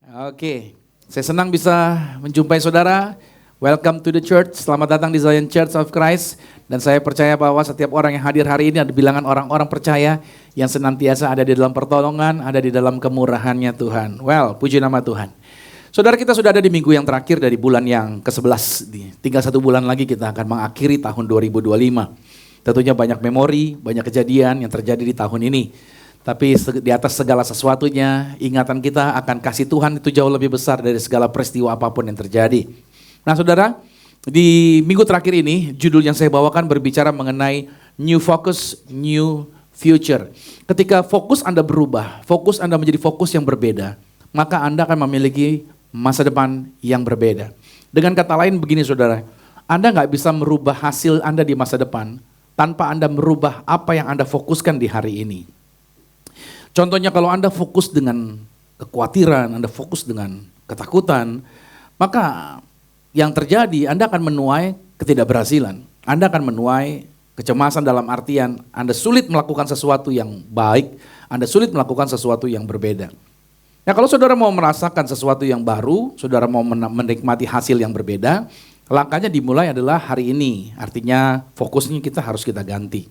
Oke, saya senang bisa menjumpai saudara. Welcome to the church, selamat datang di Zion Church of Christ. Dan saya percaya bahwa setiap orang yang hadir hari ini ada bilangan orang-orang percaya yang senantiasa ada di dalam pertolongan, ada di dalam kemurahannya Tuhan. Well, puji nama Tuhan. Saudara, kita sudah ada di minggu yang terakhir dari bulan yang ke-11. Tinggal 1 bulan lagi kita akan mengakhiri tahun 2025. Tentunya banyak memori, banyak kejadian yang terjadi di tahun ini. Tapi di atas segala sesuatunya, ingatan kita akan kasih Tuhan itu jauh lebih besar dari segala peristiwa apapun yang terjadi. Nah saudara, di minggu terakhir ini, judul yang saya bawakan berbicara mengenai New Focus, New Future. Ketika fokus Anda berubah, fokus Anda menjadi fokus yang berbeda, maka Anda akan memiliki masa depan yang berbeda. Dengan kata lain begini saudara, Anda nggak bisa merubah hasil Anda di masa depan tanpa Anda merubah apa yang Anda fokuskan di hari ini. Contohnya kalau Anda fokus dengan kekhawatiran, Anda fokus dengan ketakutan, maka yang terjadi Anda akan menuai ketidakberhasilan. Anda akan menuai kecemasan dalam artian Anda sulit melakukan sesuatu yang baik, Anda sulit melakukan sesuatu yang berbeda. Nah kalau saudara mau merasakan sesuatu yang baru, saudara mau menikmati hasil yang berbeda, langkahnya dimulai adalah hari ini. Artinya fokusnya kita harus kita ganti.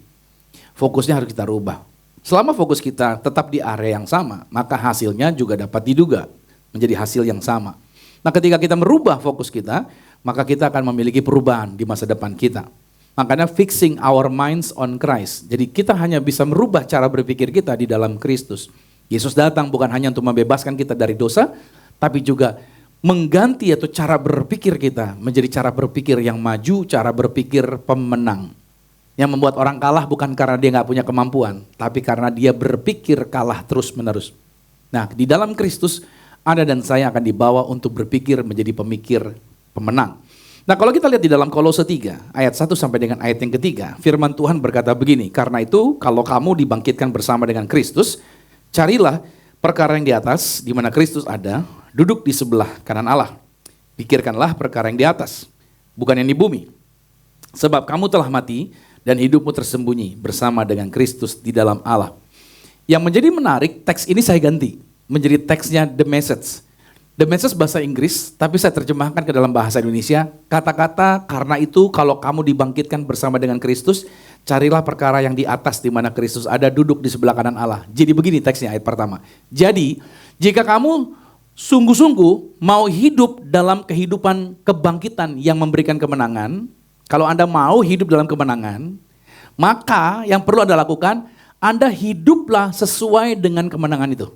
Fokusnya harus kita rubah. Selama fokus kita tetap di area yang sama, maka hasilnya juga dapat diduga menjadi hasil yang sama. Nah ketika kita merubah fokus kita, maka kita akan memiliki perubahan di masa depan kita. Makanya fixing our minds on Christ. Jadi kita hanya bisa merubah cara berpikir kita di dalam Kristus. Yesus datang bukan hanya untuk membebaskan kita dari dosa, tapi juga mengganti atau cara berpikir kita menjadi cara berpikir yang maju, cara berpikir pemenang. Yang membuat orang kalah bukan karena dia nggak punya kemampuan, tapi karena dia berpikir kalah terus menerus. Nah di dalam Kristus, Anda dan saya akan dibawa untuk berpikir menjadi pemikir pemenang. Nah kalau kita lihat di dalam Kolose 3 ayat 1 sampai dengan ayat yang ketiga, firman Tuhan berkata begini, karena itu kalau kamu dibangkitkan bersama dengan Kristus, carilah perkara yang di atas, di mana Kristus ada, duduk di sebelah kanan Allah. Pikirkanlah perkara yang di atas, bukan yang di bumi. Sebab kamu telah mati dan hidupmu tersembunyi bersama dengan Kristus di dalam Allah. Yang menjadi menarik, teks ini saya ganti, menjadi teksnya The Message. The Message bahasa Inggris, tapi saya terjemahkan ke dalam bahasa Indonesia. Kata-kata, karena itu kalau kamu dibangkitkan bersama dengan Kristus, carilah perkara yang di atas di mana Kristus ada, duduk di sebelah kanan Allah. Jadi begini teksnya ayat pertama. Jadi, jika kamu sungguh-sungguh mau hidup dalam kehidupan kebangkitan yang memberikan kemenangan, kalau Anda mau hidup dalam kemenangan, maka yang perlu Anda lakukan, Anda hiduplah sesuai dengan kemenangan itu.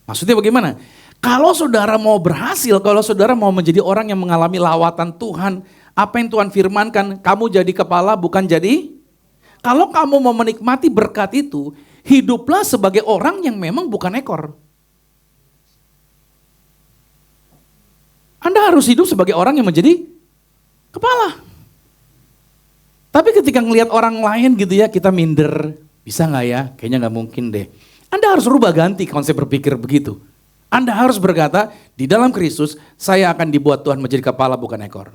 Maksudnya bagaimana? Kalau saudara mau berhasil, kalau saudara mau menjadi orang yang mengalami lawatan Tuhan, apa yang Tuhan firmankan, kamu jadi kepala bukan jadi. Kalau kamu mau menikmati berkat itu, hiduplah sebagai orang yang memang bukan ekor. Anda harus hidup sebagai orang yang menjadi kepala. Tapi ketika ngelihat orang lain gitu ya, kita minder. Bisa gak ya? Kayaknya gak mungkin deh. Anda harus rubah ganti konsep berpikir begitu. Anda harus berkata, di dalam Kristus, saya akan dibuat Tuhan menjadi kepala bukan ekor.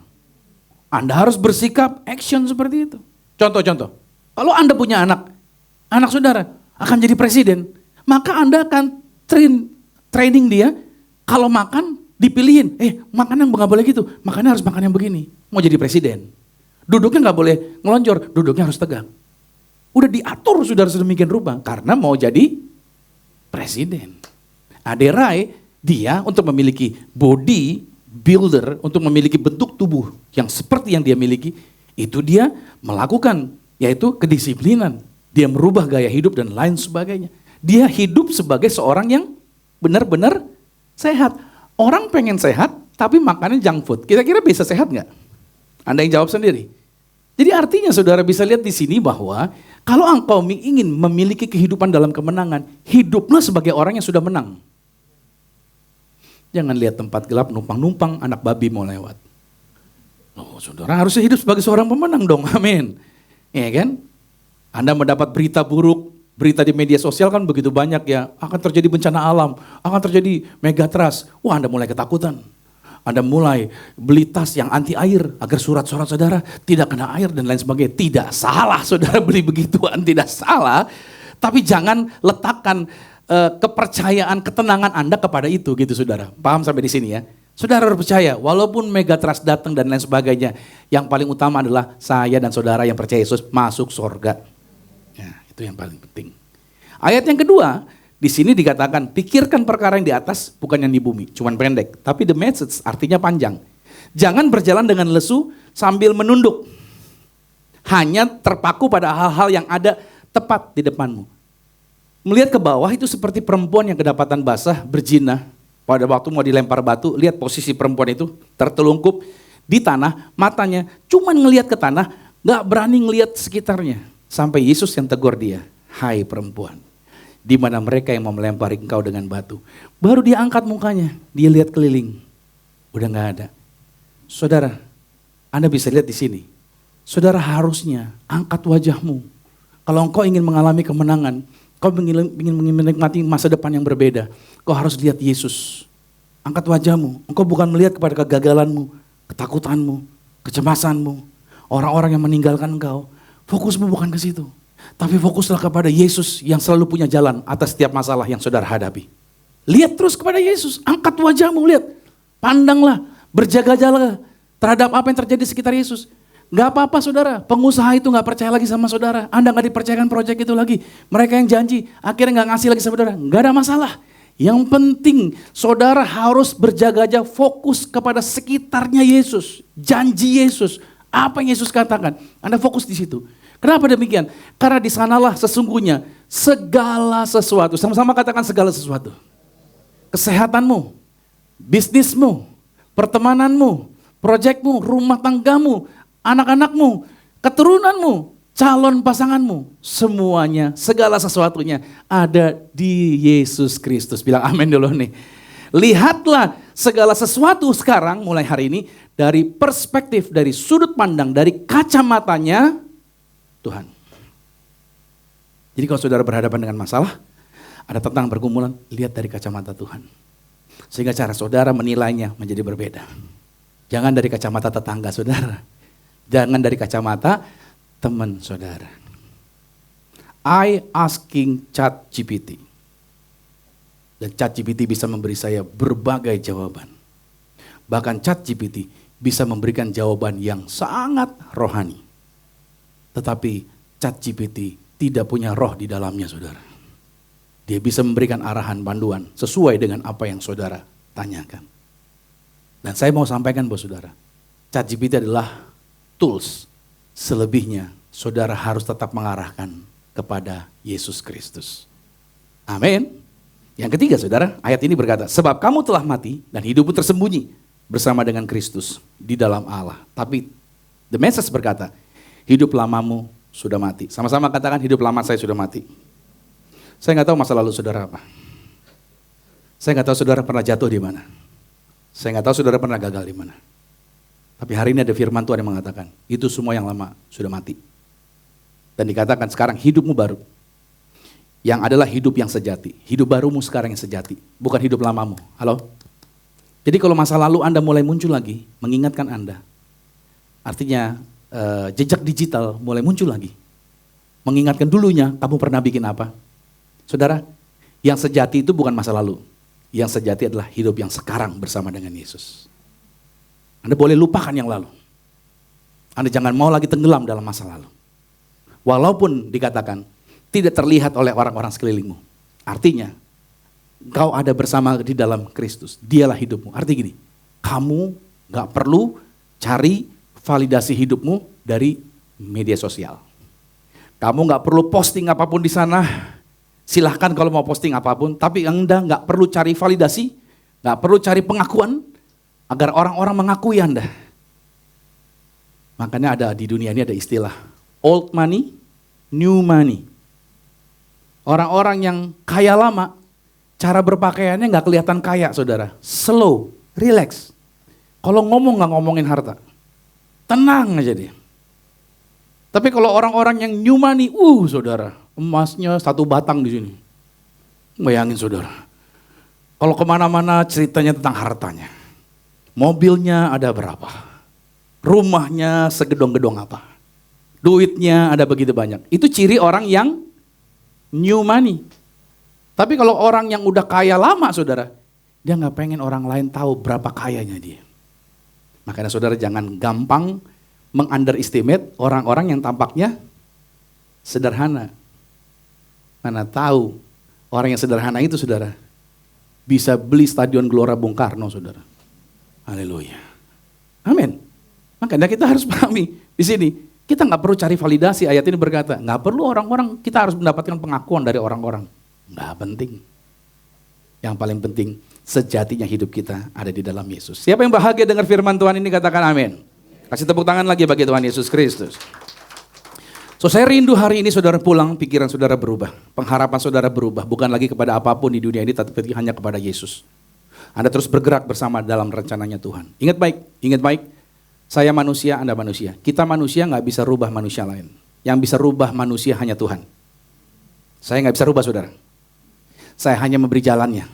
Anda harus bersikap action seperti itu. Contoh-contoh. Kalau Anda punya anak saudara akan jadi presiden, maka Anda akan training dia, kalau makan dipilihin, makan yang gak boleh gitu, makannya harus makan yang begini. Mau jadi presiden, duduknya gak boleh ngelonjor, duduknya harus tegak. Udah diatur saudara sedemikian rupa, karena mau jadi presiden. Aderai, dia untuk memiliki body builder, untuk memiliki bentuk tubuh yang seperti yang dia miliki, itu dia melakukan, yaitu kedisiplinan. Dia merubah gaya hidup dan lain sebagainya. Dia hidup sebagai seorang yang benar-benar sehat. Orang pengen sehat, tapi makannya junk food. Kira-kira bisa sehat nggak? Anda yang jawab sendiri. Jadi artinya saudara bisa lihat di sini bahwa kalau engkau ingin memiliki kehidupan dalam kemenangan, hiduplah sebagai orang yang sudah menang. Jangan lihat tempat gelap numpang-numpang anak babi mau lewat. Oh, saudara harusnya hidup sebagai seorang pemenang dong, amin. Ya kan? Anda mendapat berita buruk, berita di media sosial kan begitu banyak ya, akan terjadi bencana alam, akan terjadi megatrust. Wah, Anda mulai ketakutan. Anda mulai beli tas yang anti air agar surat-surat saudara tidak kena air dan lain sebagainya. Tidak salah saudara beli begituan, tidak salah. Tapi jangan letakkan kepercayaan, ketenangan Anda kepada itu gitu saudara. Paham sampai di sini ya? Saudara harus percaya, walaupun megatrust datang dan lain sebagainya, yang paling utama adalah saya dan saudara yang percaya Yesus masuk surga. Ya, itu yang paling penting. Ayat yang kedua, di sini dikatakan, pikirkan perkara yang di atas, bukan yang di bumi. Cuman pendek, tapi the message artinya panjang. Jangan berjalan dengan lesu sambil menunduk. Hanya terpaku pada hal-hal yang ada tepat di depanmu. Melihat ke bawah itu seperti perempuan yang kedapatan basah, berzina. Pada waktu mau dilempar batu, lihat posisi perempuan itu tertelungkup di tanah, matanya cuman ngelihat ke tanah, gak berani ngelihat sekitarnya. Sampai Yesus yang tegur dia, hai perempuan, di mana mereka yang mau melempari engkau dengan batu. Baru dia angkat mukanya, dia lihat keliling, udah gak ada. Saudara, Anda bisa lihat di sini, saudara harusnya angkat wajahmu. Kalau engkau ingin mengalami kemenangan, kau ingin menikmati masa depan yang berbeda, kau harus lihat Yesus. Angkat wajahmu, engkau bukan melihat kepada kegagalanmu, ketakutanmu, kecemasanmu, orang-orang yang meninggalkan engkau. Fokusmu bukan ke situ, tapi fokuslah kepada Yesus yang selalu punya jalan atas setiap masalah yang saudara hadapi. Lihat terus kepada Yesus, angkat wajahmu, lihat, pandanglah, berjaga-jaga terhadap apa yang terjadi di sekitar Yesus. Gak apa-apa saudara, pengusaha itu gak percaya lagi sama saudara. Anda gak dipercayakan proyek itu lagi. Mereka yang janji, akhirnya gak ngasih lagi sama saudara. Gak ada masalah. Yang penting saudara harus berjaga-jaga fokus kepada sekitarnya Yesus. Janji Yesus. Apa yang Yesus katakan. Anda fokus di situ. Kenapa demikian? Karena di sanalah sesungguhnya segala sesuatu. Sama-sama katakan segala sesuatu. Kesehatanmu, bisnismu, pertemananmu, proyekmu, rumah tanggamu, anak-anakmu, keturunanmu, calon pasanganmu, semuanya, segala sesuatunya ada di Yesus Kristus. Bilang amin dulu nih. Lihatlah segala sesuatu sekarang mulai hari ini dari perspektif, dari sudut pandang, dari kacamatanya Tuhan. Jadi kalau saudara berhadapan dengan masalah, ada tentang pergumulan, lihat dari kacamata Tuhan. Sehingga cara saudara menilainya menjadi berbeda. Jangan dari kacamata tetangga saudara. Jangan dari kacamata teman saudara. I asking ChatGPT. Dan ChatGPT bisa memberi saya berbagai jawaban. Bahkan ChatGPT bisa memberikan jawaban yang sangat rohani. Tetapi ChatGPT tidak punya roh di dalamnya saudara. Dia bisa memberikan arahan panduan sesuai dengan apa yang saudara tanyakan. Dan saya mau sampaikan buat saudara, ChatGPT adalah tools, selebihnya saudara harus tetap mengarahkan kepada Yesus Kristus. Amin. Yang ketiga saudara, ayat ini berkata, sebab kamu telah mati dan hidupmu tersembunyi bersama dengan Kristus di dalam Allah. Tapi the message berkata, hidup lamamu sudah mati. Sama-sama katakan hidup lama saya sudah mati. Saya nggak tahu masa lalu saudara apa. Saya nggak tahu saudara pernah jatuh di mana. Saya nggak tahu saudara pernah gagal di mana. Tapi hari ini ada firman Tuhan yang mengatakan, itu semua yang lama sudah mati. Dan dikatakan sekarang hidupmu baru. Yang adalah hidup yang sejati. Hidup barumu sekarang yang sejati, bukan hidup lamamu. Halo? Jadi kalau masa lalu Anda mulai muncul lagi, mengingatkan Anda. Artinya jejak digital mulai muncul lagi. Mengingatkan dulunya kamu pernah bikin apa. Saudara, yang sejati itu bukan masa lalu. Yang sejati adalah hidup yang sekarang bersama dengan Yesus. Anda boleh lupakan yang lalu. Anda jangan mau lagi tenggelam dalam masa lalu. Walaupun dikatakan tidak terlihat oleh orang-orang sekelilingmu. Artinya, kau ada bersama di dalam Kristus. Dialah hidupmu. Artinya gini, kamu gak perlu cari validasi hidupmu dari media sosial. Kamu gak perlu posting apapun di sana. Silahkan kalau mau posting apapun. Tapi Anda gak perlu cari validasi. Gak perlu cari pengakuan. Agar orang-orang mengakui Anda. Makanya ada di dunia ini ada istilah old money, new money. Orang-orang yang kaya lama, cara berpakaiannya nggak kelihatan kaya saudara. Slow, relax. Kalau ngomong nggak ngomongin harta. Tenang aja dia. Tapi kalau orang-orang yang new money, saudara, emasnya 1 batang di sini. Bayangin saudara. Kalau kemana-mana ceritanya tentang hartanya. Mobilnya ada berapa? Rumahnya segedong-gedong apa? Duitnya ada begitu banyak. Itu ciri orang yang new money. Tapi kalau orang yang udah kaya lama saudara, dia nggak pengen orang lain tahu berapa kayanya dia. Makanya saudara jangan gampang meng-underestimate orang-orang yang tampaknya sederhana. Mana tahu orang yang sederhana itu saudara, bisa beli Stadion Gelora Bung Karno saudara. Haleluya. Amin. Makanya kita harus pahami di sini. Kita nggak perlu cari validasi, ayat ini berkata, nggak perlu orang-orang, kita harus mendapatkan pengakuan dari orang-orang. Nggak penting. Yang paling penting, sejatinya hidup kita ada di dalam Yesus. Siapa yang bahagia dengar firman Tuhan ini katakan amin. Kasih tepuk tangan lagi bagi Tuhan Yesus Kristus. So saya rindu hari ini saudara pulang, pikiran saudara berubah. Pengharapan saudara berubah, bukan lagi kepada apapun di dunia ini, tapi hanya kepada Yesus. Anda terus bergerak bersama dalam rencananya Tuhan. Ingat baik. Saya manusia, Anda manusia. Kita manusia nggak bisa rubah manusia lain. Yang bisa rubah manusia hanya Tuhan. Saya nggak bisa rubah saudara. Saya hanya memberi jalannya.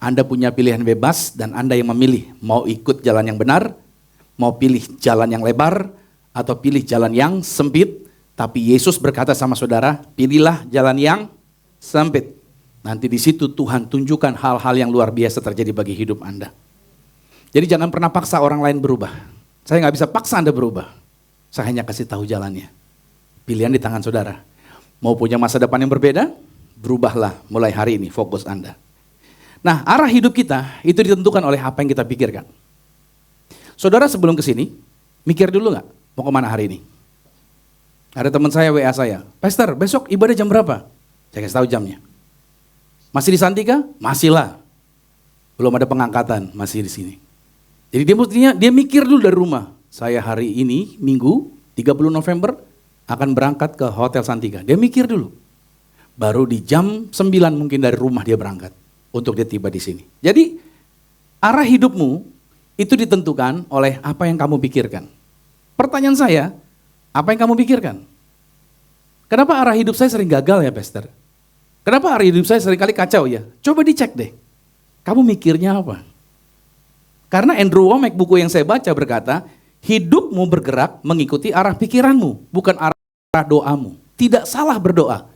Anda punya pilihan bebas dan Anda yang memilih. Mau ikut jalan yang benar, mau pilih jalan yang lebar, atau pilih jalan yang sempit. Tapi Yesus berkata sama saudara, pilihlah jalan yang sempit. Nanti di situ Tuhan tunjukkan hal-hal yang luar biasa terjadi bagi hidup Anda. Jadi jangan pernah paksa orang lain berubah. Saya nggak bisa paksa Anda berubah. Saya hanya kasih tahu jalannya. Pilihan di tangan saudara. Mau punya masa depan yang berbeda? Berubahlah mulai hari ini fokus Anda. Nah, arah hidup kita itu ditentukan oleh apa yang kita pikirkan. Saudara sebelum ke sini, mikir dulu nggak mau kemana hari ini? Ada teman saya WA saya, Pastor besok ibadah jam berapa? Saya kasih tahu jamnya. Masih di Santika? Masih lah. Belum ada pengangkatan, masih di sini. Jadi dia mikir dulu dari rumah. Saya hari ini, Minggu, 30 November, akan berangkat ke Hotel Santika. Dia mikir dulu. Baru di jam 9 mungkin dari rumah dia berangkat. Untuk dia tiba di sini. Jadi, arah hidupmu itu ditentukan oleh apa yang kamu pikirkan. Pertanyaan saya, apa yang kamu pikirkan? Kenapa arah hidup saya sering gagal ya, Pastor? Kenapa arah hidup saya sering kali kacau ya? Coba dicek deh. Kamu mikirnya apa? Karena Andrew Wommack, buku yang saya baca berkata, hidupmu bergerak mengikuti arah pikiranmu, bukan arah doamu. Tidak salah berdoa,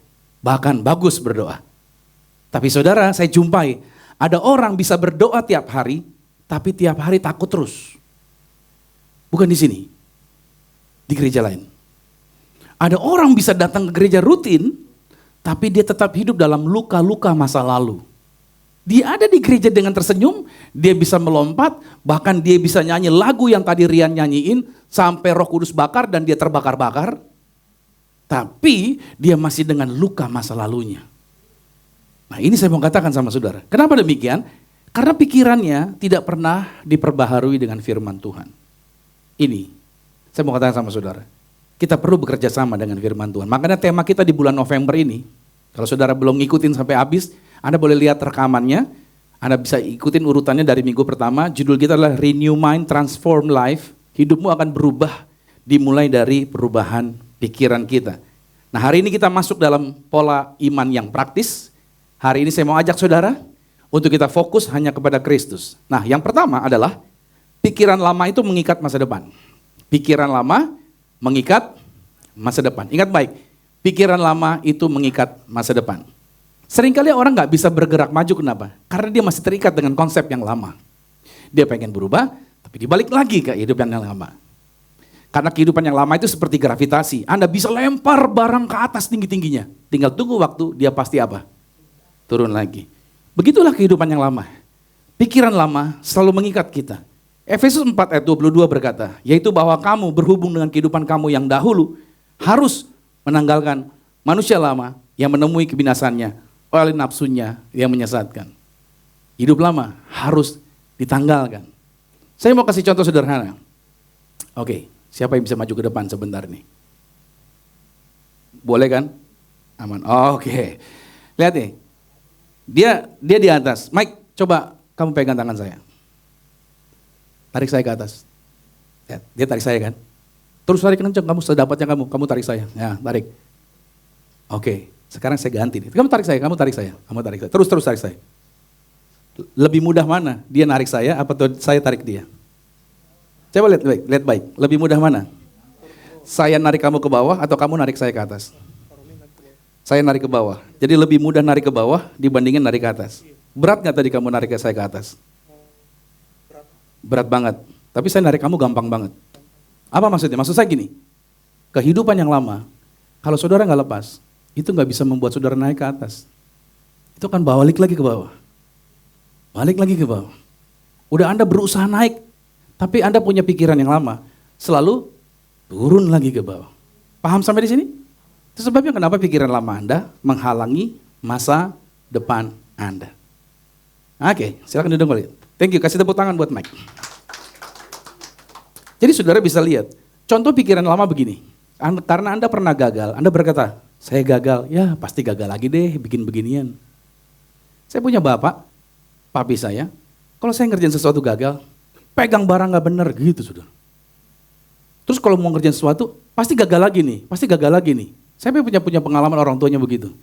bahkan bagus berdoa. Tapi saudara, saya jumpai, ada orang bisa berdoa tiap hari, tapi tiap hari takut terus. Bukan di sini, di gereja lain. Ada orang bisa datang ke gereja rutin, tapi dia tetap hidup dalam luka-luka masa lalu. Dia ada di gereja dengan tersenyum, dia bisa melompat, bahkan dia bisa nyanyi lagu yang tadi Rian nyanyiin, sampai Roh Kudus bakar dan dia terbakar-bakar. Tapi dia masih dengan luka masa lalunya. Nah ini saya mau katakan sama saudara, kenapa demikian? Karena pikirannya tidak pernah diperbaharui dengan firman Tuhan. Ini, saya mau katakan sama saudara, kita perlu bekerja sama dengan firman Tuhan. Makanya tema kita di bulan November ini, kalau saudara belum ngikutin sampai habis, Anda boleh lihat rekamannya, Anda bisa ikutin urutannya dari minggu pertama, judul kita adalah Renew Mind, Transform Life. Hidupmu akan berubah dimulai dari perubahan pikiran kita. Nah hari ini kita masuk dalam pola iman yang praktis. Hari ini saya mau ajak saudara untuk kita fokus hanya kepada Kristus. Nah yang pertama adalah pikiran lama itu mengikat masa depan. Pikiran lama mengikat masa depan. Ingat baik, pikiran lama itu mengikat masa depan. Seringkali orang nggak bisa bergerak maju, kenapa? Karena dia masih terikat dengan konsep yang lama. Dia pengen berubah, tapi dibalik lagi ke kehidupan yang lama. Karena kehidupan yang lama itu seperti gravitasi. Anda bisa lempar barang ke atas tinggi-tingginya. Tinggal tunggu waktu, dia pasti apa? Turun lagi. Begitulah kehidupan yang lama. Pikiran lama selalu mengikat kita. Efesus 4 ayat 22 berkata, yaitu bahwa kamu berhubung dengan kehidupan kamu yang dahulu, harus menanggalkan manusia lama yang menemui kebinasannya oleh nafsunya yang menyesatkan. Hidup lama harus ditanggalkan. Saya mau kasih contoh sederhana. Oke, siapa yang bisa maju ke depan sebentar nih? Boleh kan? Aman. Oke. Lihat nih. Dia di atas. Mike, coba kamu pegang tangan saya. Tarik saya ke atas. Lihat, dia tarik saya kan? Terus tarik kencang, kamu sedapatnya kamu tarik saya. Ya, tarik. Oke, sekarang saya ganti nih. Kamu tarik saya. Terus tarik saya. Lebih mudah mana? Dia narik saya apa saya tarik dia? Coba lihat baik. Lebih mudah mana? Saya narik kamu ke bawah atau kamu narik saya ke atas? Saya narik ke bawah. Jadi lebih mudah narik ke bawah dibandingin narik ke atas. Berat nggak tadi kamu narik saya ke atas? Berat banget. Tapi saya narik kamu gampang banget. Apa maksudnya? Maksud saya gini, kehidupan yang lama, kalau saudara nggak lepas, itu nggak bisa membuat saudara naik ke atas. Itu kan balik lagi ke bawah. Balik lagi ke bawah. Udah Anda berusaha naik, tapi Anda punya pikiran yang lama, selalu turun lagi ke bawah. Paham sampai di sini? Itu sebabnya kenapa pikiran lama Anda menghalangi masa depan Anda. Oke, silakan duduk kembali. Thank you, kasih tepuk tangan buat Mike. Jadi saudara bisa lihat, contoh pikiran lama begini. Karena Anda pernah gagal, Anda berkata, saya gagal, ya pasti gagal lagi deh bikin beginian. Saya punya bapak, papi saya, kalau saya ngerjain sesuatu gagal, pegang barang gak bener gitu saudara. Terus kalau mau ngerjain sesuatu, pasti gagal lagi nih, pasti gagal lagi nih. Saya punya pengalaman orang tuanya begitu.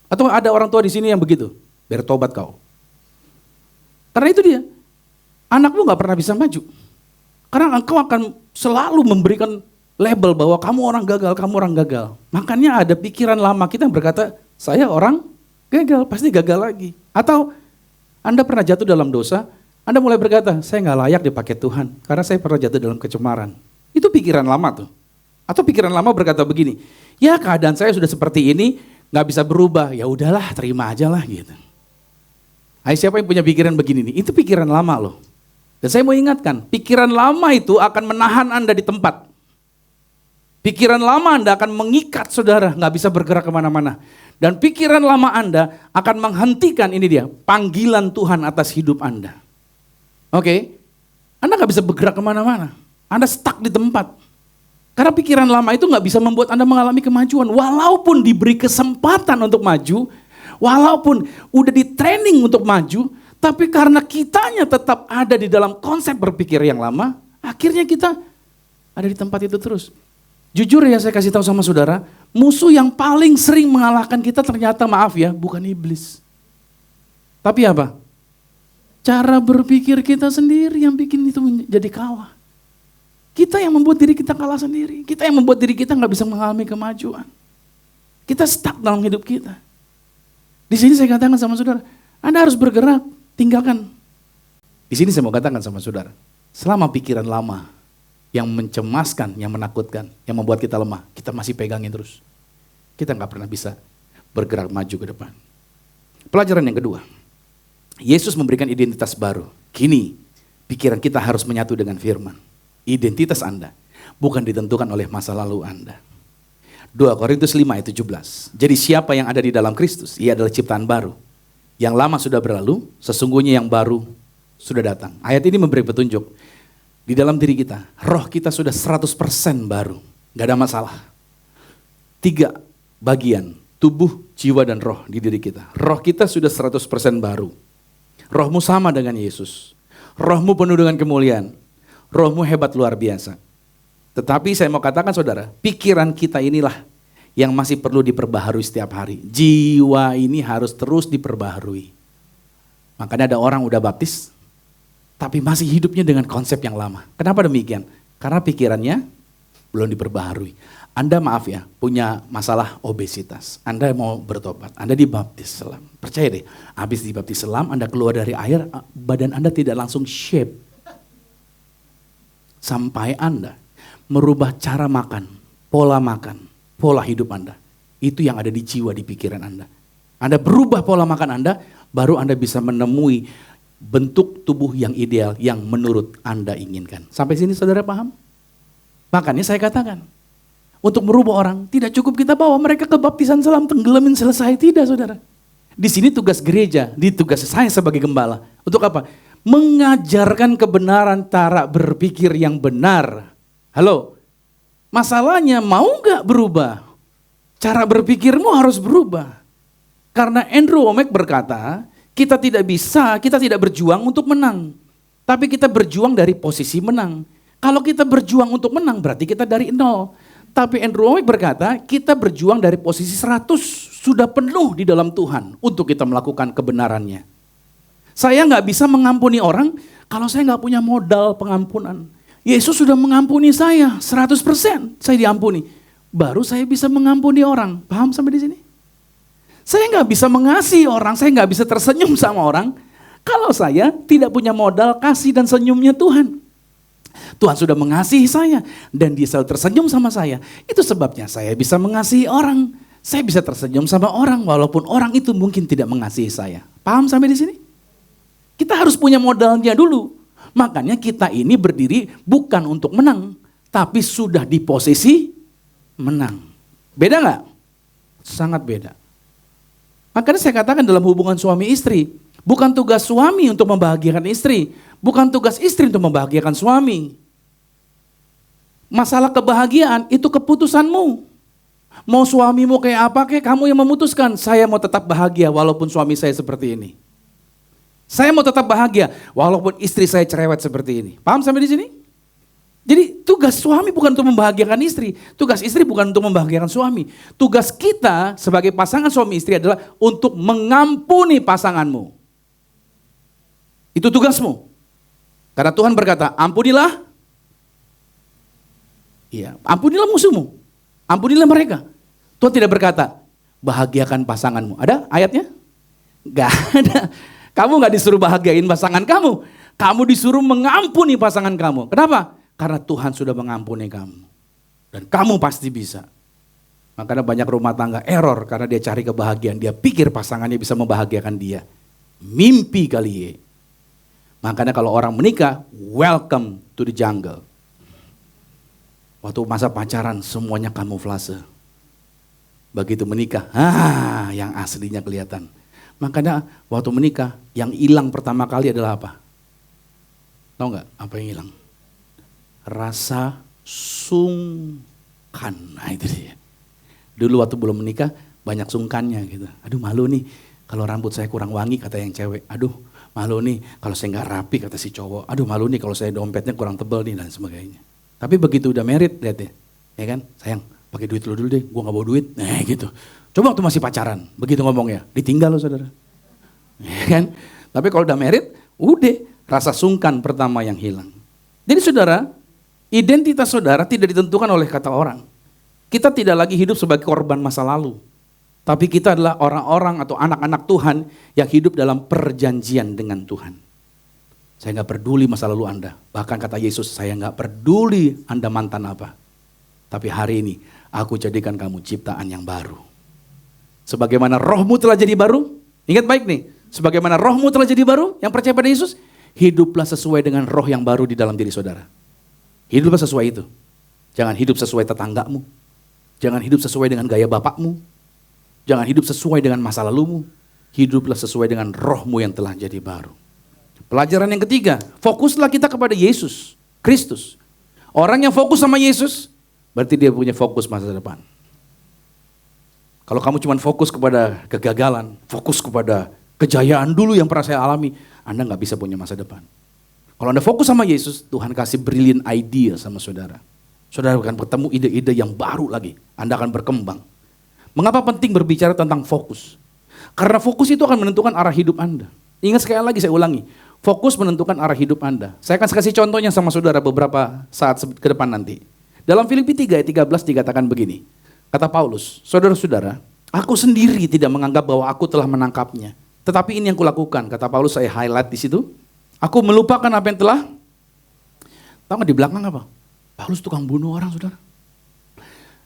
Atau ada orang tua di sini yang begitu, biar tobat kau. Karena itu dia, anakmu gak pernah bisa maju. Karena engkau akan selalu memberikan label bahwa kamu orang gagal, kamu orang gagal. Makanya ada pikiran lama kita yang berkata, saya orang gagal, pasti gagal lagi. Atau Anda pernah jatuh dalam dosa, Anda mulai berkata, saya gak layak dipakai Tuhan, karena saya pernah jatuh dalam kecemaran. Itu pikiran lama tuh. Atau pikiran lama berkata begini, ya keadaan saya sudah seperti ini, gak bisa berubah, ya udahlah terima aja lah gitu. Hai, siapa yang punya pikiran begini nih? Itu pikiran lama loh. Dan saya mau ingatkan, pikiran lama itu akan menahan Anda di tempat. Pikiran lama Anda akan mengikat saudara, gak bisa bergerak kemana-mana. Dan pikiran lama Anda akan menghentikan, ini dia, panggilan Tuhan atas hidup Anda. Oke, Anda gak bisa bergerak kemana-mana. Anda stuck di tempat. Karena pikiran lama itu gak bisa membuat Anda mengalami kemajuan. Walaupun diberi kesempatan untuk maju, walaupun udah di training untuk maju, tapi karena kitanya tetap ada di dalam konsep berpikir yang lama, akhirnya kita ada di tempat itu terus. Jujur ya saya kasih tahu sama saudara, musuh yang paling sering mengalahkan kita ternyata maaf ya, bukan iblis. Tapi apa? Cara berpikir kita sendiri yang bikin itu menjadi kalah. Kita yang membuat diri kita kalah sendiri. Kita yang membuat diri kita gak bisa mengalami kemajuan. Kita stuck dalam hidup kita. Di sini saya katakan sama saudara, Anda harus bergerak. Tinggalkan. Di sini saya mau katakan sama saudara, selama pikiran lama yang mencemaskan, yang menakutkan, yang membuat kita lemah, kita masih pegangin terus. Kita nggak pernah bisa bergerak maju ke depan. Pelajaran yang kedua, Yesus memberikan identitas baru. Kini pikiran kita harus menyatu dengan firman. Identitas Anda bukan ditentukan oleh masa lalu Anda. 2 Korintus 5 ayat 17. Jadi siapa yang ada di dalam Kristus, ia adalah ciptaan baru. Yang lama sudah berlalu, sesungguhnya yang baru sudah datang. Ayat ini memberi petunjuk. Di dalam diri kita, roh kita sudah 100% baru. Gak ada masalah. 3 bagian, tubuh, jiwa, dan roh di diri kita. Roh kita sudah 100% baru. Rohmu sama dengan Yesus. Rohmu penuh dengan kemuliaan. Rohmu hebat luar biasa. Tetapi saya mau katakan saudara, pikiran kita inilah yang masih perlu diperbaharui setiap hari. Jiwa ini harus terus diperbaharui. Makanya ada orang udah baptis, tapi masih hidupnya dengan konsep yang lama. Kenapa demikian? Karena pikirannya belum diperbaharui. Anda maaf ya, punya masalah obesitas. Anda mau bertobat, Anda dibaptis selam. Percaya deh, habis dibaptis selam, Anda keluar dari air, badan Anda tidak langsung shape. Sampai Anda merubah cara makan, pola hidup Anda. Itu yang ada di jiwa, di pikiran Anda. Anda berubah pola makan Anda, baru Anda bisa menemui bentuk tubuh yang ideal, yang menurut Anda inginkan. Sampai sini saudara paham? Makanya saya katakan, untuk merubah orang, tidak cukup kita bawa mereka ke baptisan selam, tenggelamin selesai. Tidak saudara. Di sini tugas gereja, di tugas saya sebagai gembala. Untuk apa? Mengajarkan kebenaran cara berpikir yang benar. Halo? Masalahnya mau gak berubah? Cara berpikirmu harus berubah. Karena Andrew Wommack berkata, kita tidak berjuang untuk menang. Tapi kita berjuang dari posisi menang. Kalau kita berjuang untuk menang berarti kita dari 0. Tapi Andrew Wommack berkata, kita berjuang dari posisi 100. Sudah penuh di dalam Tuhan untuk kita melakukan kebenarannya. Saya gak bisa mengampuni orang kalau saya gak punya modal pengampunan. Yesus sudah mengampuni saya 100%, saya diampuni. Baru saya bisa mengampuni orang. Paham sampai di sini? Saya nggak bisa mengasihi orang, saya nggak bisa tersenyum sama orang kalau saya tidak punya modal kasih dan senyumnya Tuhan. Tuhan sudah mengasihi saya dan dia selalu tersenyum sama saya. Itu sebabnya saya bisa mengasihi orang. Saya bisa tersenyum sama orang walaupun orang itu mungkin tidak mengasihi saya. Paham sampai di sini? Kita harus punya modalnya dulu. Makanya kita ini berdiri bukan untuk menang, tapi sudah di posisi menang. Beda nggak? Sangat beda. Makanya saya katakan dalam hubungan suami istri, bukan tugas suami untuk membahagiakan istri, bukan tugas istri untuk membahagiakan suami. Masalah kebahagiaan itu keputusanmu. Mau suamimu kayak apa kayak kamu yang memutuskan. Saya mau tetap bahagia walaupun suami saya seperti ini. Saya mau tetap bahagia walaupun istri saya cerewet seperti ini. Paham sampai di sini? Jadi tugas suami bukan untuk membahagiakan istri, tugas istri bukan untuk membahagiakan suami. Tugas kita sebagai pasangan suami istri adalah untuk mengampuni pasanganmu. Itu tugasmu. Karena Tuhan berkata, ampunilah. Iya, ampunilah musuhmu. Ampunilah mereka. Tuhan tidak berkata, bahagiakan pasanganmu. Ada ayatnya? Gak ada. Kamu gak disuruh bahagiain pasangan kamu. Kamu disuruh mengampuni pasangan kamu. Kenapa? Karena Tuhan sudah mengampuni kamu. Dan kamu pasti bisa. Makanya banyak rumah tangga error karena dia cari kebahagiaan. Dia pikir pasangannya bisa membahagiakan dia. Mimpi kali ya. Makanya kalau orang menikah, welcome to the jungle. Waktu masa pacaran semuanya kamuflase. Begitu menikah, yang aslinya kelihatan. Makanya waktu menikah yang hilang pertama kali adalah apa? Tahu nggak apa yang hilang? Rasa sungkan. Nah itu dia. Dulu waktu belum menikah banyak sungkannya gitu. Aduh malu nih kalau rambut saya kurang wangi kata yang cewek. Aduh malu nih kalau saya nggak rapi kata si cowok. Aduh malu nih kalau saya dompetnya kurang tebal nih dan sebagainya. Tapi begitu udah married lihat deh. Ya kan sayang pakai duit lu dulu deh. Gua nggak bawa duit. Nah gitu. Coba waktu masih pacaran begitu ngomongnya. Ditinggal loh saudara. Ya kan. Tapi kalau udah married udah rasa sungkan pertama yang hilang. Jadi saudara, identitas saudara tidak ditentukan oleh kata orang. Kita tidak lagi hidup sebagai korban masa lalu. Tapi kita adalah orang-orang atau anak-anak Tuhan yang hidup dalam perjanjian dengan Tuhan. Saya gak peduli masa lalu Anda. Bahkan kata Yesus, saya gak peduli Anda mantan apa. Tapi hari ini aku jadikan kamu ciptaan yang baru. Sebagaimana rohmu telah jadi baru. Ingat baik nih. Sebagaimana rohmu telah jadi baru, yang percaya pada Yesus, hiduplah sesuai dengan roh yang baru di dalam diri saudara. Hiduplah sesuai itu. Jangan hidup sesuai tetanggamu. Jangan hidup sesuai dengan gaya bapakmu. Jangan hidup sesuai dengan masa lalumu. Hiduplah sesuai dengan rohmu yang telah jadi baru. Pelajaran yang ketiga, fokuslah kita kepada Yesus Kristus. Orang yang fokus sama Yesus, berarti dia punya fokus masa depan. Kalau kamu cuma fokus kepada kegagalan, fokus kepada kejayaan dulu yang pernah saya alami, Anda gak bisa punya masa depan. Kalau Anda fokus sama Yesus, Tuhan kasih brilliant idea sama saudara. Saudara akan bertemu ide-ide yang baru lagi. Anda akan berkembang. Mengapa penting berbicara tentang fokus? Karena fokus itu akan menentukan arah hidup Anda. Ingat sekali lagi saya ulangi. Fokus menentukan arah hidup Anda. Saya akan kasih contohnya sama saudara beberapa saat ke depan nanti. Dalam Filipi 3 ayat 13 dikatakan begini. Kata Paulus, saudara-saudara, aku sendiri tidak menganggap bahwa aku telah menangkapnya. Tetapi ini yang kulakukan. Kata Paulus, saya highlight di situ. Aku melupakan apa yang telah. Tahu nggak di belakang apa? Paulus tukang bunuh orang, saudara.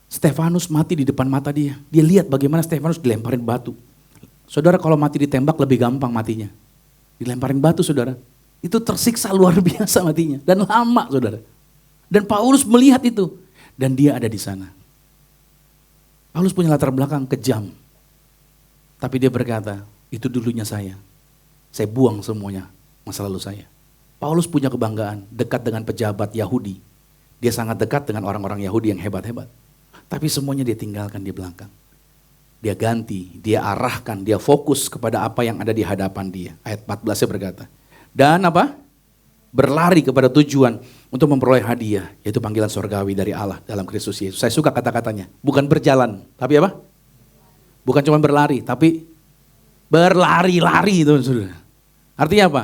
Stefanus mati di depan mata dia. Dia lihat bagaimana Stefanus dilemparin batu. Saudara kalau mati ditembak lebih gampang matinya. Dilemparin batu saudara. Itu tersiksa luar biasa matinya. Dan lama saudara. Dan Paulus melihat itu. Dan dia ada di sana. Paulus punya latar belakang kejam. Tapi dia berkata, itu dulunya saya. Saya buang semuanya masa lalu saya. Paulus punya kebanggaan dekat dengan pejabat Yahudi. Dia sangat dekat dengan orang-orang Yahudi yang hebat-hebat. Tapi semuanya dia tinggalkan di belakang. Dia ganti, dia arahkan, dia fokus kepada apa yang ada di hadapan dia. Ayat 14 berkata. Dan apa? Berlari kepada tujuan untuk memperoleh hadiah. Yaitu panggilan surgawi dari Allah dalam Kristus Yesus. Saya suka kata-katanya. Bukan berjalan, tapi apa? Bukan cuma berlari, tapi berlari-lari. Artinya apa?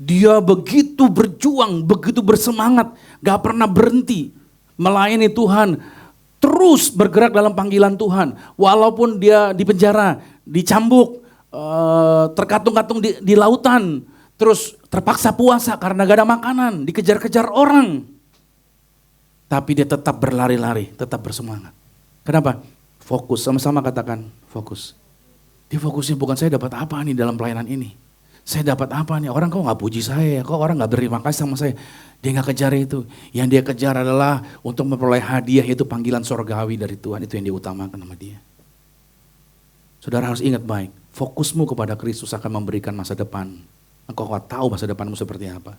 Dia begitu berjuang, begitu bersemangat. Gak pernah berhenti melayani Tuhan. terus bergerak dalam panggilan Tuhan. Walaupun dia di penjara, dicambuk, terkatung-katung di lautan, terus terpaksa puasa karena gak ada makanan, dikejar-kejar orang. Tapi dia tetap berlari-lari, tetap bersemangat. Kenapa? Fokus, sama-sama katakan fokus. Dia fokusnya bukan saya dapat apa nih dalam pelayanan ini. Saya dapat apa nih, orang kok gak puji saya, kok orang gak berterima kasih sama saya. Dia gak kejar itu, yang dia kejar adalah untuk memperoleh hadiah, yaitu panggilan sorgawi dari Tuhan. Itu yang dia utamakan sama dia. Saudara harus ingat baik, fokusmu kepada Kristus akan memberikan masa depan. Engkau tahu masa depanmu seperti apa.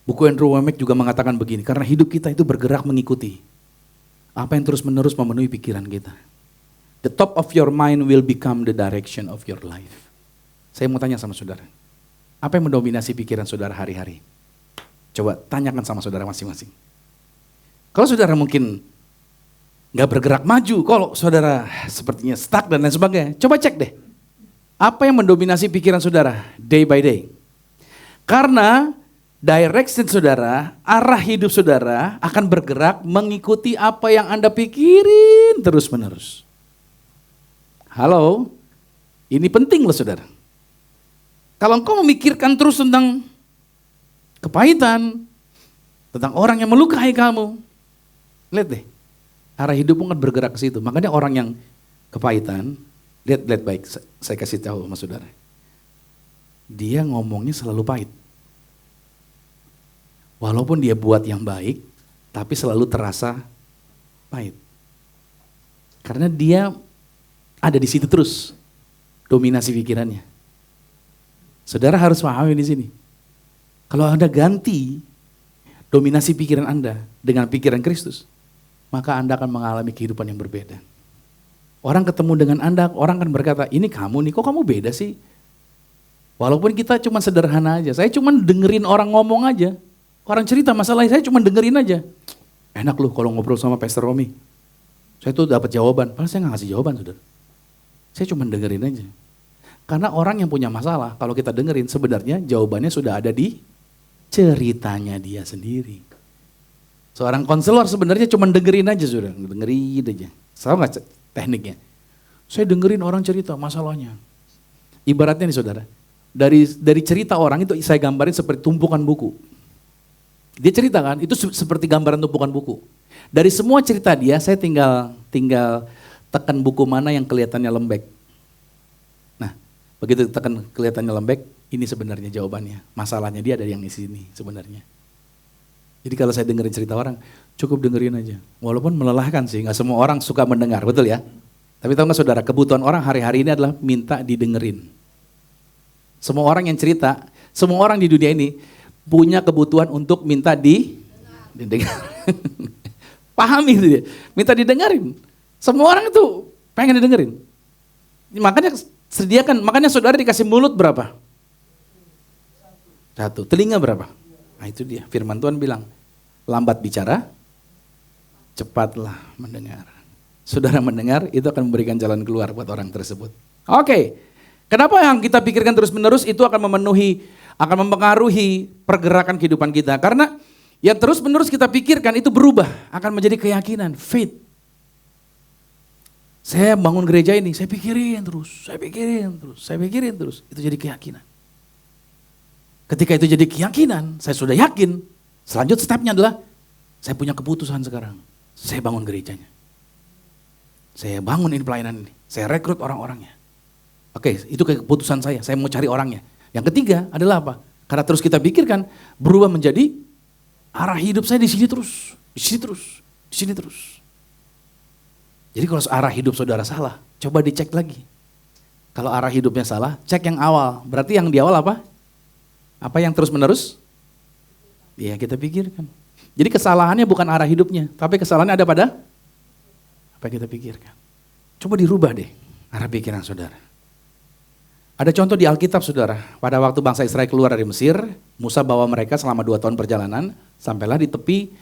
Buku Andrew Wommack juga mengatakan begini, karena hidup kita itu bergerak mengikuti apa yang terus menerus memenuhi pikiran kita. The top of your mind will become the direction of your life. Saya mau tanya sama saudara, apa yang mendominasi pikiran saudara hari-hari? Coba tanyakan sama saudara masing-masing. Kalau saudara mungkin gak bergerak maju, kalau saudara sepertinya stuck dan lain sebagainya, coba cek deh. Apa yang mendominasi pikiran saudara day by day? Karena direction saudara, arah hidup saudara akan bergerak mengikuti apa yang Anda pikirin terus menerus. Halo, ini penting loh saudara. Kalau engkau memikirkan terus tentang kepahitan, tentang orang yang melukai kamu, lihat deh, arah hidupmu kan bergerak ke situ. Makanya orang yang kepahitan, lihat baik, saya kasih tahu sama saudara. Dia ngomongnya selalu pahit. Walaupun dia buat yang baik, tapi selalu terasa pahit. Karena dia ada di situ terus, dominasi pikirannya. Saudara harus pahami di sini. Kalau Anda ganti dominasi pikiran Anda dengan pikiran Kristus, maka Anda akan mengalami kehidupan yang berbeda. Orang ketemu dengan Anda, orang akan berkata, ini kamu nih, kok kamu beda sih? Walaupun kita cuma sederhana aja, saya cuma dengerin orang ngomong aja. Orang cerita masalahnya, saya cuma dengerin aja. Enak loh kalau ngobrol sama Pastor Romi. Saya tuh dapat jawaban, padahal saya gak ngasih jawaban saudara. Saya cuma dengerin aja. Karena orang yang punya masalah, kalau kita dengerin sebenarnya jawabannya sudah ada di ceritanya dia sendiri. Seorang konselor sebenarnya cuma dengerin aja sudah, dengerin aja. Tahu nggak tekniknya? Saya dengerin orang cerita masalahnya. Ibaratnya nih saudara, dari cerita orang itu saya gambarin seperti tumpukan buku. Dia ceritakan itu seperti gambaran tumpukan buku. Dari semua cerita dia, saya tinggal tekan buku mana yang kelihatannya lembek. Nah, begitu tekan kelihatannya lembek, ini sebenarnya jawabannya. Masalahnya dia ada yang di sini sebenarnya. Jadi kalau saya dengerin cerita orang, cukup dengerin aja. Walaupun melelahkan sih, nggak semua orang suka mendengar, betul ya? Tapi tahu nggak saudara, kebutuhan orang hari-hari ini adalah minta didengerin. Semua orang yang cerita, semua orang di dunia ini punya kebutuhan untuk minta didengar. Pahami itu dia, minta didengerin. Semua orang itu pengen didengerin. Makanya sediakan, makanya saudara dikasih mulut berapa? Satu. Telinga berapa? Nah itu dia, firman Tuhan bilang, lambat bicara, cepatlah mendengar. Saudara mendengar, itu akan memberikan jalan keluar buat orang tersebut. Oke, kenapa yang kita pikirkan terus menerus itu akan mempengaruhi pergerakan kehidupan kita. Karena yang terus menerus kita pikirkan itu berubah, akan menjadi keyakinan, faith. Saya bangun gereja ini, saya pikirin terus, itu jadi keyakinan. Ketika itu jadi keyakinan, saya sudah yakin, selanjutnya stepnya adalah, saya punya keputusan sekarang, saya bangun gerejanya. Saya bangun ini pelayanan ini, saya rekrut orang-orangnya. Oke, itu keputusan saya mau cari orangnya. Yang ketiga adalah apa? Karena terus kita pikirkan, berubah menjadi arah hidup saya di sini terus, di sini terus. Jadi kalau arah hidup saudara salah, coba dicek lagi. Kalau arah hidupnya salah, cek yang awal. Berarti yang di awal apa? Apa yang terus menerus? Ya kita pikirkan. Jadi kesalahannya bukan arah hidupnya, tapi kesalahannya ada pada apa yang kita pikirkan. Coba dirubah deh arah pikiran saudara. Ada contoh di Alkitab saudara, pada waktu bangsa Israel keluar dari Mesir, Musa bawa mereka selama 2 tahun perjalanan, sampailah di tepi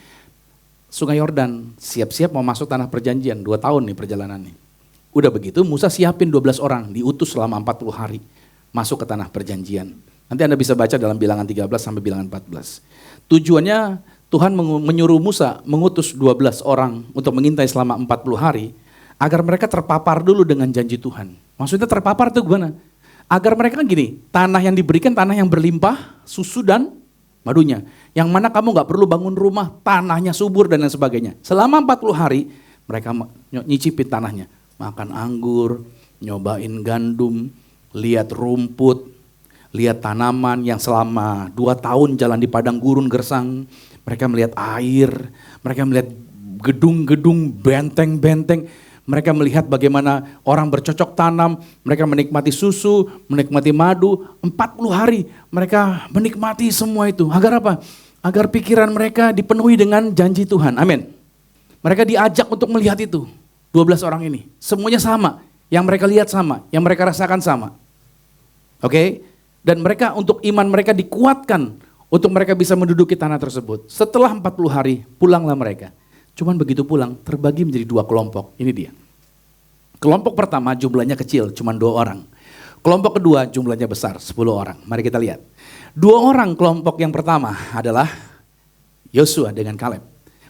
Sungai Yordan, siap-siap mau masuk tanah perjanjian, 2 tahun nih perjalanannya. Udah begitu Musa siapin 12 orang, diutus selama 40 hari, masuk ke tanah perjanjian. Nanti Anda bisa baca dalam bilangan 13 sampai bilangan 14. Tujuannya Tuhan menyuruh Musa mengutus 12 orang untuk mengintai selama 40 hari agar mereka terpapar dulu dengan janji Tuhan. Maksudnya terpapar itu gimana? Agar mereka kan gini, tanah yang diberikan tanah yang berlimpah, susu dan madunya. Yang mana kamu gak perlu bangun rumah, tanahnya subur dan lain sebagainya. Selama 40 hari mereka nyicipin tanahnya. Makan anggur, nyobain gandum, lihat rumput, lihat tanaman yang selama 2 tahun jalan di padang gurun gersang. Mereka melihat air, mereka melihat gedung-gedung, benteng-benteng. Mereka melihat bagaimana orang bercocok tanam, mereka menikmati susu, menikmati madu. 40 hari mereka menikmati semua itu. Agar apa? Agar pikiran mereka dipenuhi dengan janji Tuhan. Amin. Mereka diajak untuk melihat itu. 12 orang ini. Semuanya sama. Yang mereka lihat sama. Yang mereka rasakan sama. Oke? Dan mereka untuk iman mereka dikuatkan. Untuk mereka bisa menduduki tanah tersebut. Setelah 40 hari pulanglah mereka. Cuman begitu pulang terbagi menjadi 2 kelompok. Ini dia. Kelompok pertama jumlahnya kecil, cuman 2 orang. Kelompok kedua jumlahnya besar, 10 orang. Mari kita lihat. 2 orang kelompok yang pertama adalah Yosua dengan Kaleb.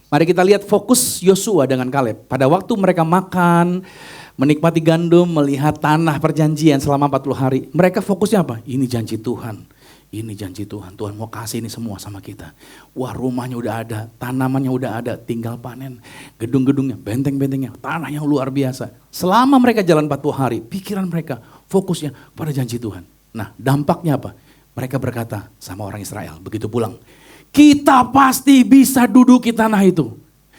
Mari kita lihat fokus Yosua dengan Kaleb. Pada waktu mereka makan, menikmati gandum, melihat tanah perjanjian selama 40 hari. Mereka fokusnya apa? Ini janji Tuhan. Ini janji Tuhan, Tuhan mau kasih ini semua sama kita. Wah, rumahnya udah ada, tanamannya udah ada, tinggal panen. Gedung-gedungnya, benteng-bentengnya, tanah yang luar biasa. Selama mereka jalan 40 hari, pikiran mereka fokusnya pada janji Tuhan. Nah, dampaknya apa? Mereka berkata sama orang Israel, begitu pulang. Kita pasti bisa duduki tanah itu.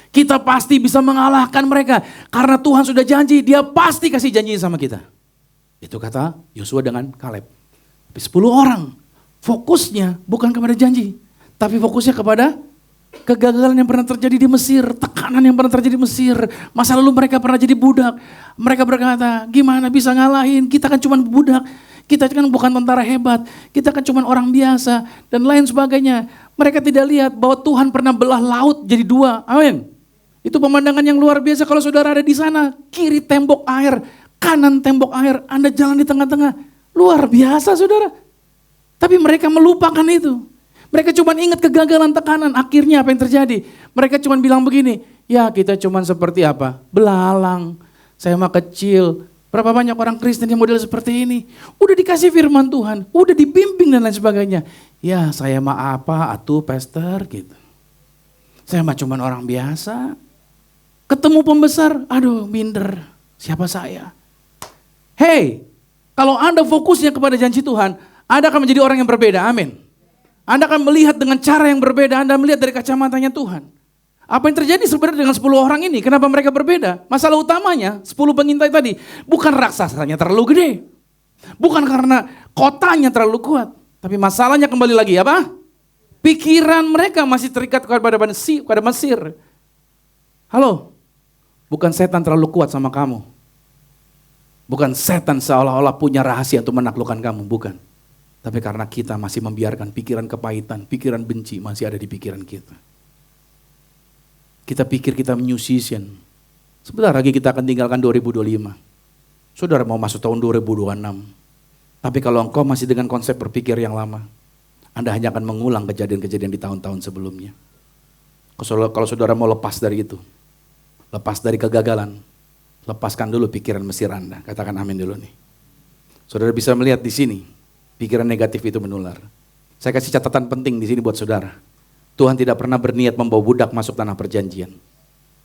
Kita pasti bisa mengalahkan mereka. Karena Tuhan sudah janji, dia pasti kasih janji sama kita. Itu kata Yosua dengan Kaleb. Tapi 10 orang. Fokusnya bukan kepada janji, tapi fokusnya kepada kegagalan yang pernah terjadi di Mesir, tekanan yang pernah terjadi di Mesir, masa lalu mereka pernah jadi budak. Mereka berkata, gimana bisa ngalahin, kita kan cuma budak, kita kan bukan tentara hebat, kita kan cuma orang biasa, dan lain sebagainya. Mereka tidak lihat bahwa Tuhan pernah belah laut jadi 2, amin. Itu pemandangan yang luar biasa kalau saudara ada di sana, kiri tembok air, kanan tembok air, Anda jalan di tengah-tengah, luar biasa saudara. Tapi mereka melupakan itu. Mereka cuma ingat kegagalan, tekanan. Akhirnya apa yang terjadi? Mereka cuma bilang begini, ya kita cuma seperti apa? Belalang, saya mah kecil. Berapa banyak orang Kristen yang model seperti ini? Udah dikasih firman Tuhan, udah dibimbing dan lain sebagainya. Ya saya mah apa, atuh pastor gitu. Saya mah cuma orang biasa. Ketemu pembesar, aduh minder, siapa saya? Hey, kalau Anda fokusnya kepada janji Tuhan, Anda akan menjadi orang yang berbeda, amin. Anda akan melihat dengan cara yang berbeda, Anda melihat dari kacamatanya Tuhan. Apa yang terjadi sebenarnya dengan 10 orang ini? Kenapa mereka berbeda? Masalah utamanya, 10 pengintai tadi, bukan raksasanya terlalu gede. Bukan karena kotanya terlalu kuat. Tapi masalahnya kembali lagi apa? Pikiran mereka masih terikat kepada Mesir. Halo, bukan setan terlalu kuat sama kamu. Bukan setan seolah-olah punya rahasia untuk menaklukkan kamu, bukan. Tapi karena kita masih membiarkan pikiran kepahitan, pikiran benci masih ada di pikiran kita. Kita pikir kita musician. Sebentar lagi kita akan tinggalkan 2025. Saudara mau masuk tahun 2026. Tapi kalau engkau masih dengan konsep berpikir yang lama, Anda hanya akan mengulang kejadian-kejadian di tahun-tahun sebelumnya. Kalau saudara mau lepas dari itu, lepas dari kegagalan, lepaskan dulu pikiran Mesir Anda. Katakan amin dulu nih. Saudara bisa melihat di sini. Pikiran negatif itu menular. Saya kasih catatan penting di sini buat saudara. Tuhan tidak pernah berniat membawa budak masuk tanah perjanjian.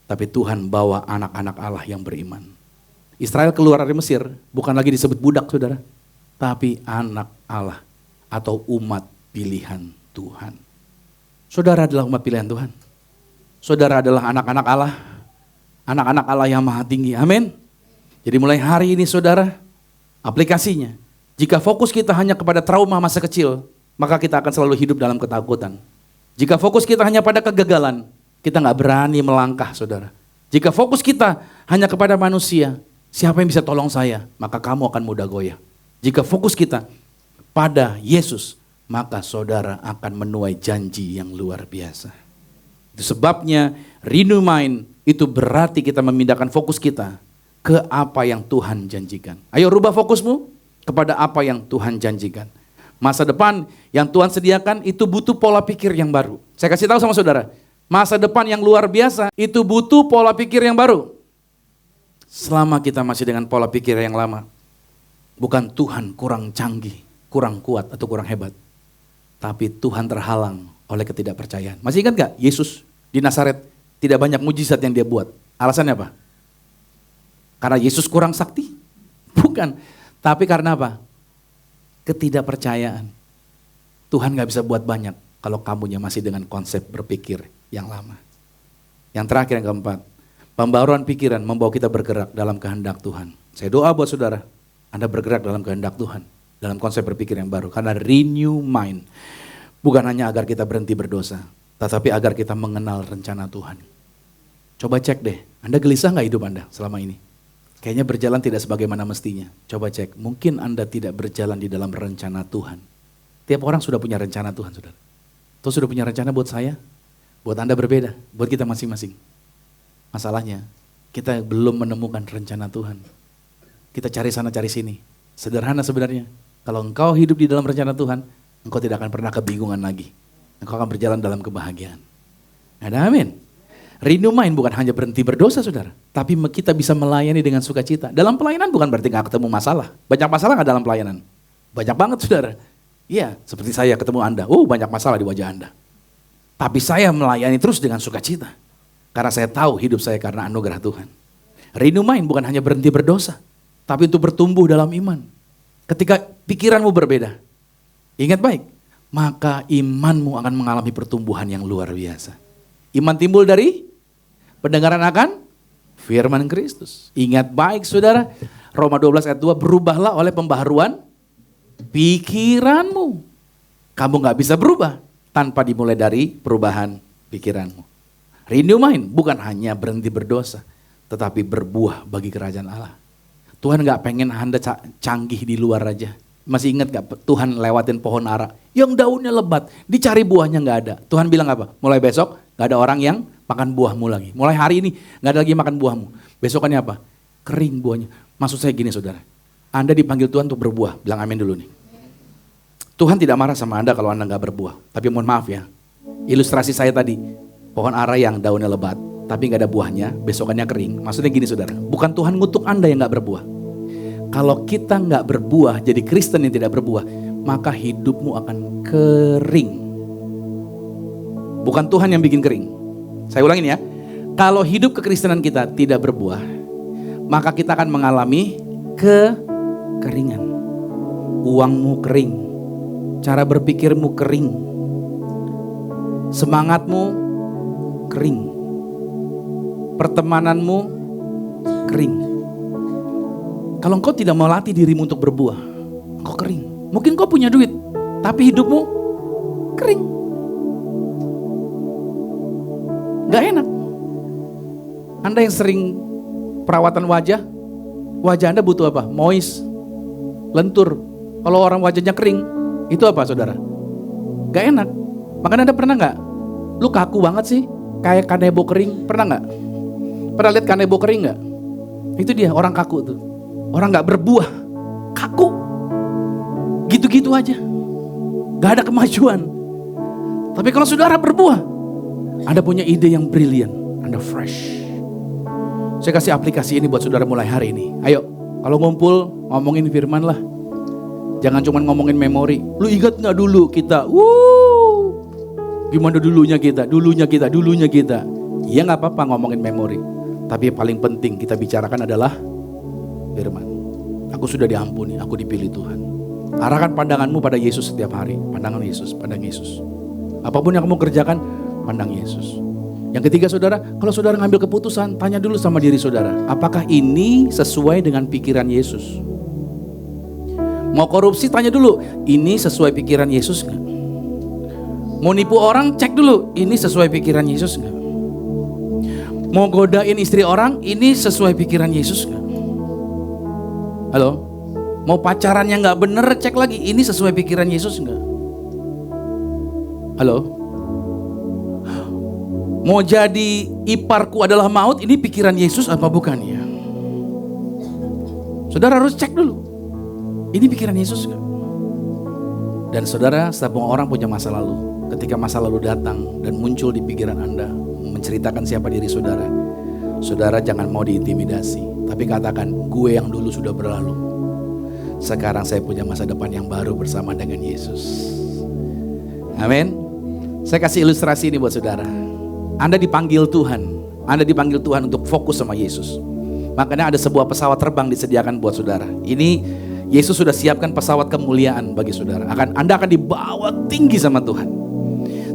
Tapi Tuhan bawa anak-anak Allah yang beriman. Israel keluar dari Mesir bukan lagi disebut budak saudara. Tapi anak Allah atau umat pilihan Tuhan. Saudara adalah umat pilihan Tuhan. Saudara adalah anak-anak Allah. Anak-anak Allah yang maha tinggi. Amin. Jadi mulai hari ini saudara, aplikasinya. Jika fokus kita hanya kepada trauma masa kecil, maka kita akan selalu hidup dalam ketakutan. Jika fokus kita hanya pada kegagalan, kita nggak berani melangkah, saudara. Jika fokus kita hanya kepada manusia, siapa yang bisa tolong saya, maka kamu akan mudah goyah. Jika fokus kita pada Yesus, maka saudara akan menuai janji yang luar biasa. Itu sebabnya renew mind itu berarti kita memindahkan fokus kita ke apa yang Tuhan janjikan. Ayo rubah fokusmu kepada apa yang Tuhan janjikan. Masa depan yang Tuhan sediakan itu butuh pola pikir yang baru. Saya kasih tahu sama saudara, Masa depan yang luar biasa itu butuh pola pikir yang baru. Selama kita masih dengan pola pikir yang lama, bukan Tuhan kurang canggih, kurang kuat atau kurang hebat, tapi Tuhan terhalang oleh ketidakpercayaan. Masih ingat gak Yesus di Nazaret tidak banyak mujizat yang dia buat? Alasannya apa? Karena Yesus kurang sakti? Bukan, tapi karena apa? Ketidakpercayaan. Tuhan gak bisa buat banyak kalau kamunya masih dengan konsep berpikir yang lama. Yang terakhir, yang keempat, pembaruan pikiran membawa kita bergerak dalam kehendak Tuhan. Saya doa buat saudara, Anda bergerak dalam kehendak Tuhan, dalam konsep berpikir yang baru. Karena renew mind, bukan hanya agar kita berhenti berdosa, tetapi agar kita mengenal rencana Tuhan. Coba cek deh, Anda gelisah gak hidup Anda selama ini? Kayaknya berjalan tidak sebagaimana mestinya. Coba cek, mungkin Anda tidak berjalan di dalam rencana Tuhan. Tiap orang sudah punya rencana Tuhan, saudara. Tuh sudah punya rencana buat saya, buat Anda berbeda, buat kita masing-masing. Masalahnya, kita belum menemukan rencana Tuhan. Kita cari sana, cari sini. Sederhana sebenarnya. Kalau engkau hidup di dalam rencana Tuhan, engkau tidak akan pernah kebingungan lagi. Engkau akan berjalan dalam kebahagiaan. Ada amin. Renew mind bukan hanya berhenti berdosa, saudara. Tapi kita bisa melayani dengan sukacita. Dalam pelayanan bukan berarti gak ketemu masalah. Banyak masalah gak dalam pelayanan? Banyak banget, saudara. Iya, seperti saya ketemu Anda. Banyak masalah di wajah Anda. Tapi saya melayani terus dengan sukacita. Karena saya tahu hidup saya karena anugerah Tuhan. Renew mind bukan hanya berhenti berdosa, tapi untuk bertumbuh dalam iman. Ketika pikiranmu berbeda, ingat baik, maka imanmu akan mengalami pertumbuhan yang luar biasa. Iman timbul dari pendengaran akan firman Kristus. Ingat baik saudara, Roma 12 ayat 2, berubahlah oleh pembaharuan pikiranmu. Kamu gak bisa berubah tanpa dimulai dari perubahan pikiranmu. Renew mind bukan hanya berhenti berdosa, tetapi berbuah bagi kerajaan Allah. Tuhan gak pengen Anda canggih di luar aja. Masih ingat gak Tuhan lewatin pohon ara yang daunnya lebat, dicari buahnya gak ada. Tuhan bilang apa? Mulai besok gak ada orang yang makan buahmu lagi. Mulai hari ini gak ada lagi makan buahmu. Besokannya apa? Kering buahnya. Maksud saya gini saudara, Anda dipanggil Tuhan untuk berbuah. Bilang amin dulu nih. Tuhan tidak marah sama Anda kalau Anda gak berbuah. Tapi mohon maaf ya, ilustrasi saya tadi, pohon ara yang daunnya lebat, tapi gak ada buahnya, besokannya kering. Maksudnya gini saudara, bukan Tuhan ngutuk Anda yang gak berbuah. Kalau kita gak berbuah, jadi Kristen yang tidak berbuah, maka hidupmu akan kering. Bukan Tuhan yang bikin kering. Saya ulangin ya, kalau hidup kekristenan kita tidak berbuah, maka kita akan mengalami kekeringan. Uangmu kering, cara berpikirmu kering, semangatmu kering, pertemananmu kering. Kalau engkau tidak melatih dirimu untuk berbuah, engkau kering. Mungkin kau punya duit, tapi hidupmu kering. Gak enak. Anda yang sering perawatan wajah Anda butuh apa? Moist, lentur. Kalau orang wajahnya kering, itu apa saudara? Gak enak. Makanya Anda pernah gak? Lu kaku banget sih, kayak kanebo kering. Pernah gak? Pernah lihat kanebo kering gak? Itu dia orang kaku tuh. Orang gak berbuah, kaku. Gitu-gitu aja. Gak ada kemajuan. Tapi kalau saudara berbuah, Anda punya ide yang brilian, Anda fresh. Saya kasih aplikasi ini buat saudara mulai hari ini. Ayo, kalau ngumpul, ngomongin firman lah. Jangan cuma ngomongin memori. Lu ingat gak dulu kita? Gimana dulunya kita? Iya gak apa-apa ngomongin memori. Tapi yang paling penting kita bicarakan adalah firman. Aku sudah diampuni, aku dipilih Tuhan. Arahkan pandanganmu pada Yesus setiap hari. Pandangan Yesus, pandang Yesus. Apapun yang kamu kerjakan, pandang Yesus. Yang ketiga saudara, kalau saudara ngambil keputusan, tanya dulu sama diri saudara. Apakah ini sesuai dengan pikiran Yesus? Mau korupsi, tanya dulu. Ini sesuai pikiran Yesus gak? Mau nipu orang, cek dulu. Ini sesuai pikiran Yesus gak? Mau godain istri orang, ini sesuai pikiran Yesus gak? Halo? Mau pacaran yang gak bener, cek lagi. Ini sesuai pikiran Yesus gak? Halo? Mau jadi iparku adalah maut, ini pikiran Yesus apa bukan ya? Saudara harus cek dulu. Ini pikiran Yesus gak? Dan saudara, setiap orang punya masa lalu. Ketika masa lalu datang dan muncul di pikiran Anda, menceritakan siapa diri saudara, saudara jangan mau diintimidasi, tapi katakan, gue yang dulu sudah berlalu. Sekarang saya punya masa depan yang baru bersama dengan Yesus. Amin. Saya kasih ilustrasi ini buat saudara. Anda dipanggil Tuhan. Anda dipanggil Tuhan untuk fokus sama Yesus. Makanya ada sebuah pesawat terbang disediakan buat saudara. Ini Yesus sudah siapkan pesawat kemuliaan bagi saudara. Anda akan dibawa tinggi sama Tuhan.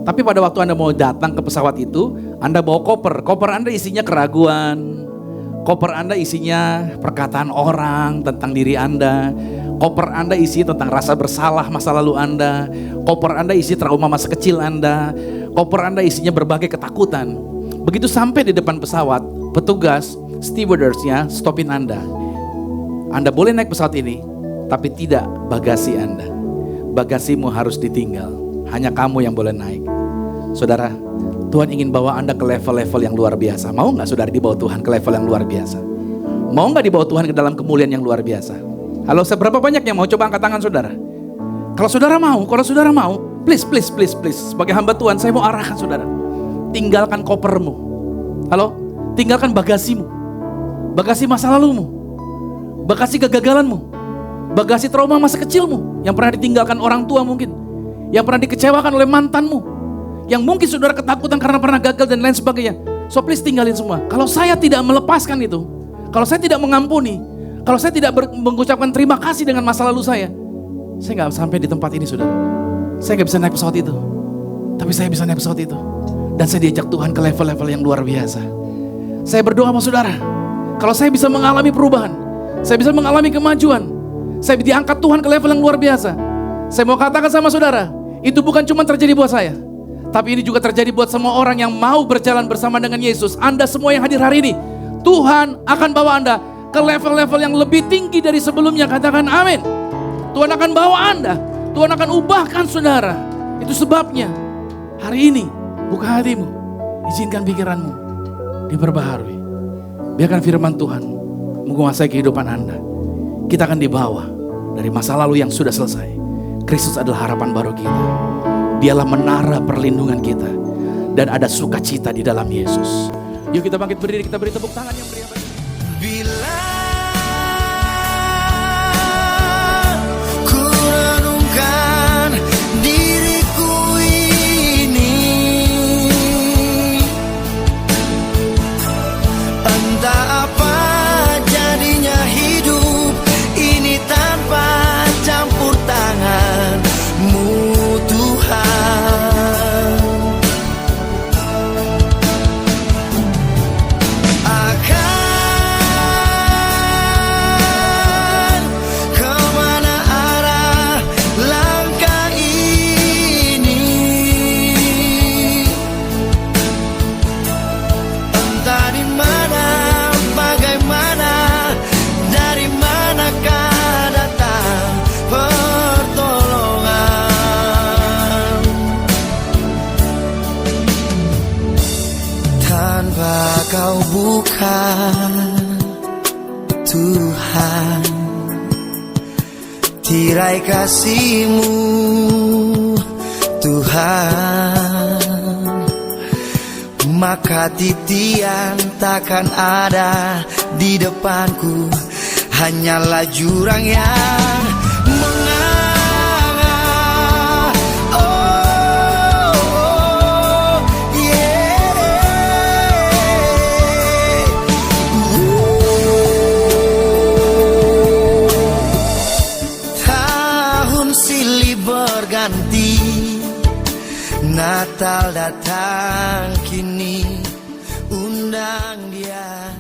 Tapi pada waktu Anda mau datang ke pesawat itu, Anda bawa koper. Koper Anda isinya keraguan. Koper Anda isinya perkataan orang tentang diri Anda. Koper Anda isi tentang rasa bersalah masa lalu Anda. Koper Anda isi trauma masa kecil Anda. Koper Anda isinya berbagai ketakutan. Begitu sampai di depan pesawat, petugas stewardess-nya stopin Anda. Anda boleh naik pesawat ini, tapi tidak bagasi Anda. Bagasimu harus ditinggal. Hanya kamu yang boleh naik. Saudara, Tuhan ingin bawa Anda ke level-level yang luar biasa. Mau gak saudara dibawa Tuhan ke level yang luar biasa? Mau gak dibawa Tuhan ke dalam kemuliaan yang luar biasa? Halo, seberapa banyak yang mau? Coba angkat tangan saudara. Kalau saudara mau, please. Sebagai hamba Tuhan, saya mau arahkan saudara. Tinggalkan kopermu. Halo, tinggalkan bagasimu. Bagasi masa lalumu. Bagasi kegagalanmu. Bagasi trauma masa kecilmu. Yang pernah ditinggalkan orang tua mungkin. Yang pernah dikecewakan oleh mantanmu. Yang mungkin saudara ketakutan karena pernah gagal dan lain sebagainya. So please tinggalin semua. Kalau saya tidak melepaskan itu, kalau saya tidak mengampuni, kalau saya tidak mengucapkan terima kasih dengan masa lalu saya gak sampai di tempat ini saudara. Saya gak bisa naik pesawat itu. Tapi saya bisa naik pesawat itu. Dan saya diajak Tuhan ke level-level yang luar biasa. Saya berdoa sama saudara. Kalau saya bisa mengalami perubahan, saya bisa mengalami kemajuan, saya diangkat Tuhan ke level yang luar biasa. Saya mau katakan sama saudara, itu bukan cuma terjadi buat saya, tapi ini juga terjadi buat semua orang yang mau berjalan bersama dengan Yesus. Anda semua yang hadir hari ini, Tuhan akan bawa Anda ke level-level yang lebih tinggi dari sebelumnya. Katakan amin. Tuhan akan bawa Anda, Tuhan akan ubahkan saudara. Itu sebabnya hari ini buka hatimu, izinkan pikiranmu diperbaharui. Biarkan firman Tuhan menguasai kehidupan Anda. Kita akan dibawa dari masa lalu yang sudah selesai. Kristus adalah harapan baru kita. Dialah menara perlindungan kita. Dan ada sukacita di dalam Yesus. Yuk kita bangkit berdiri, kita beri tepuk tangan yang meriah. Bila ku renungkan diriku ini, entah apa jadinya hidup ini tanpa campur tangan-Mu Tuhan. Akan kemana arah langkah ini, entah di mana, bagaimana, dari manakah datang pertolongan. Tanpa Kau bukan Tuhan, tirai kasih-Mu Tuhan, maka titian takkan ada di depanku. Hanyalah jurang yang menganga. Oh, yeah. Tahun silih berganti, Natal datang kini, undang Dia.